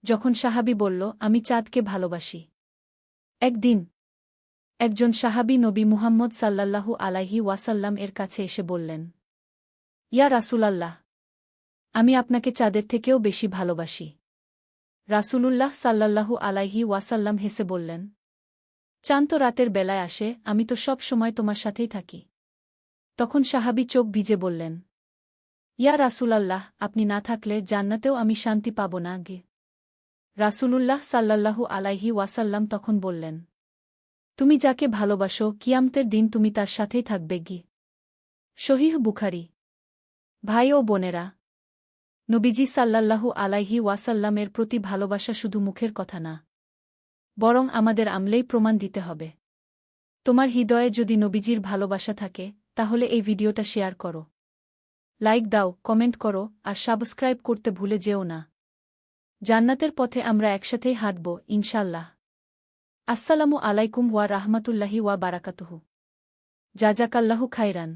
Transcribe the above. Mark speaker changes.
Speaker 1: যখন সাহাবী বলল, আমি চাঁদকে ভালোবাসি। একদিন একজন সাহাবী নবী মুহাম্মদ সাল্লাল্লাহু আলাইহি ওয়াসাল্লাম এর কাছে এসে বললেন, ইয়া রাসূলাল্লাহ, আমি আপনাকে চাঁদের থেকেও বেশি ভালোবাসি। রাসূলুল্লাহ সাল্লাল্লাহু আলাইহি ওয়াসাল্লাম হেসে বললেন, চাঁদ তো রাতের বেলায় আসে, আমি তো সব সময় তোমার সাথেই থাকি। তখন সাহাবী চোখ ভিজে বললেন, ইয়া রাসূলাল্লাহ, আপনি না থাকলে জান্নাতেও আমি শান্তি পাব না গে। রাসূলুল্লাহ সাল্লাল্লাহু আলাইহি ওয়াসাল্লাম তখন বললেন, তুমি যাকে ভালোবাসো কিয়ামতের দিন তুমি তার সাথেই থাকবে গি। সহিহ বুখারী। ভাই ও বোনেরা, নবীজি সাল্লাল্লাহু আলাইহি ওয়াসাল্লামের প্রতি ভালোবাসা শুধু মুখের কথা না, বরং আমাদের আমলেই প্রমাণ দিতে হবে। তোমার হৃদয়ে যদি নবীজির ভালোবাসা থাকে, তাহলে এই ভিডিওটা শেয়ার করো, লাইক দাও, কমেন্ট করো আর সাবস্ক্রাইব করতে ভুলে যেও না। জান্নাতের পথে আমরা একসাথেই হাঁটব ইনশাল্লাহ। আসসালামু আলাইকুম ওয়া রাহমাতুল্লাহি ওয়া বারাকাতুহু। জাযাকাল্লাহু খাইরান।